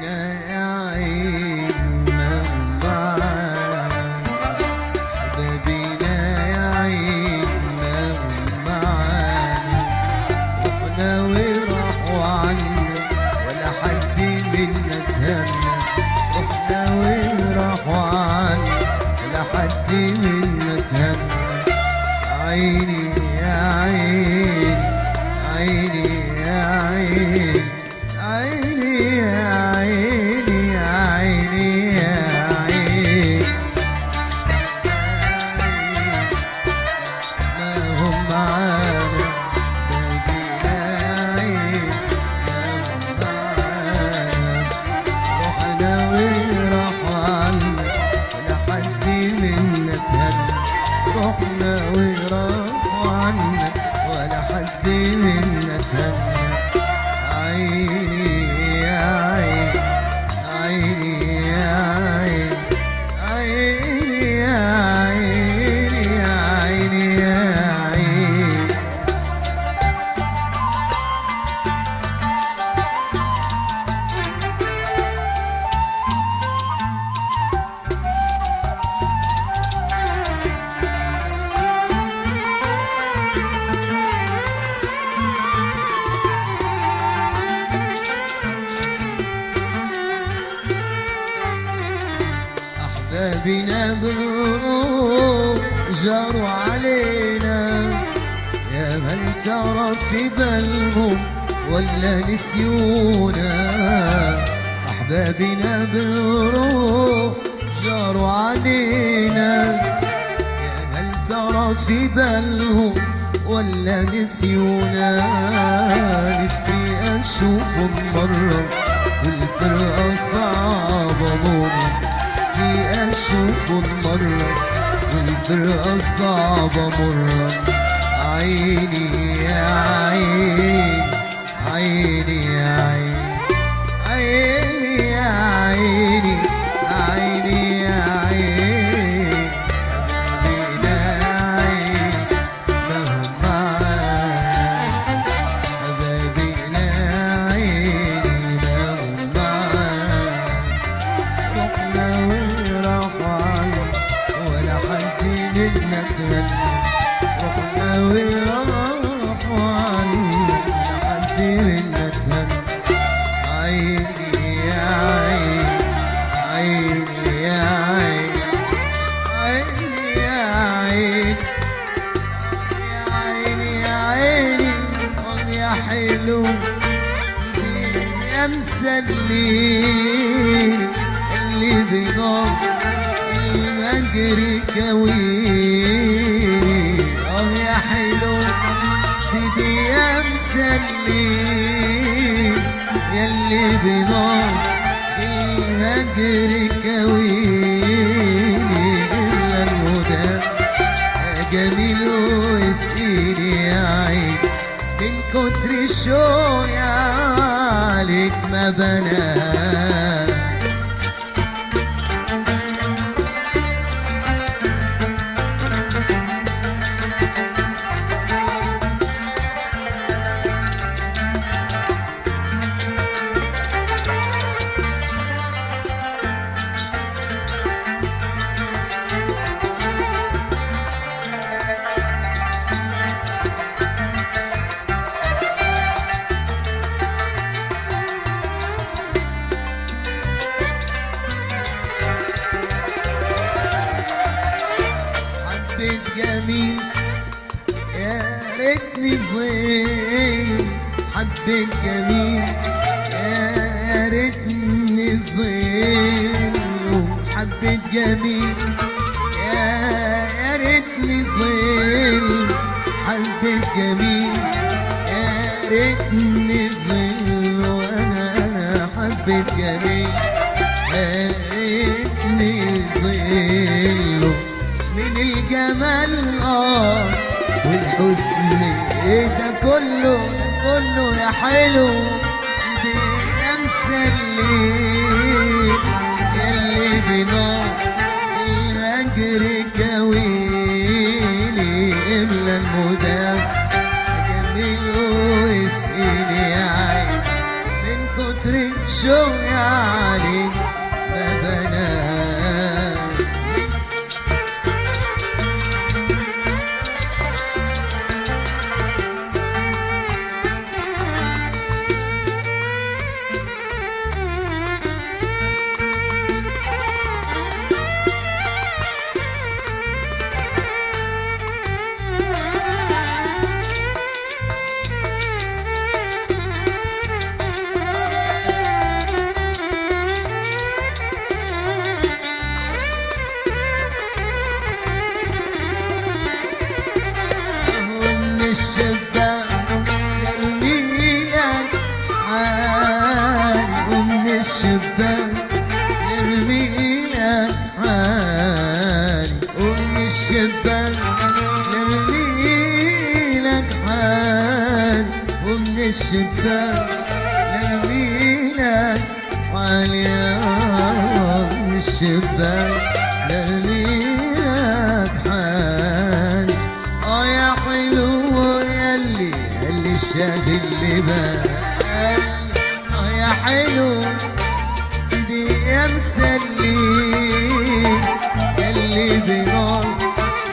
يا عين ما هم معانا، أحبابنا يا عين ما هم معانا، رحنا وراحوا عنا ولا حد منا اتهنى، رحنا وراحوا عنا ولا حد منا اتهنى. عيني يا عيني عيني يا عيني عيني يا عيني عيني يا عيني ما هم معانا، باقي يا عيني ما هم معانا، رحنا وراحوا عنا ولا حد منا اتهنى، رحنا وراحوا عنا ولا حد منا اتهنى. عيني يا عيني عيني يا عيني عيني يا عيني عيني يا عيني. أحبابنا بالروح جاروا علينا، يا من ترى في بالهم ولا نسيونا. أحبابنا بالروح جاروا علينا، يا هل ترى في بالهم ولا نسيونا. نفسي أشوفهم مرة والفرقة صعبة مرة، نفسي أشوفهم مرة والفرقة صعبة مرة. عيني يا عيني عيني يا عيني عيني يا عيني عيني يا عيني. حبايبنا يا عيني ما هم معانا، حبايبنا يا عيني ما هم معانا، رحنا وراحوا عنا ولا حد منا اتهنى، رحنا وراحوا عنا ولا حد منا اتهنى. عيني يا عيني عيني يا عيني عيني يا عيني يا عيني يا عيني يا حلو سيدي يا مسلين اللي بنار المجري كويني. يا حلو سيدي يا مسلين يلي بنار الهجر كويني. إلا الهدى جميل وسقيني يا عين من كتر الشوق عليك ما بنام. حبيت جميل يا ريتني ظل، حبيت جميل يا ريتني ظل، حبيت جميل يا ريتني ظل، حبيت جميل يا ريتني ظل. وانا حبيت جميل يا ريتني ظل، من الجمال والحسن ده كله كله يا حلو سيدي يا مسلين يلي بنار الهجر كويني. املى المدام جميل واسقيني يا عين من كتر الشوق يا الشباك للميلاد واليوم الشباك للميلاد حال يا حلو يلي شاغل لي بال يا حلو سيدي يا مسلي يلي بنار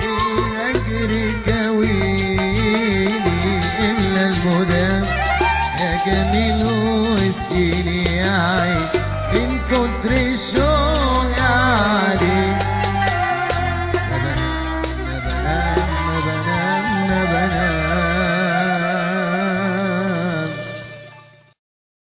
الأجر كويني إلا المدام يا جميل واسقيني يا عين من كتر الشوق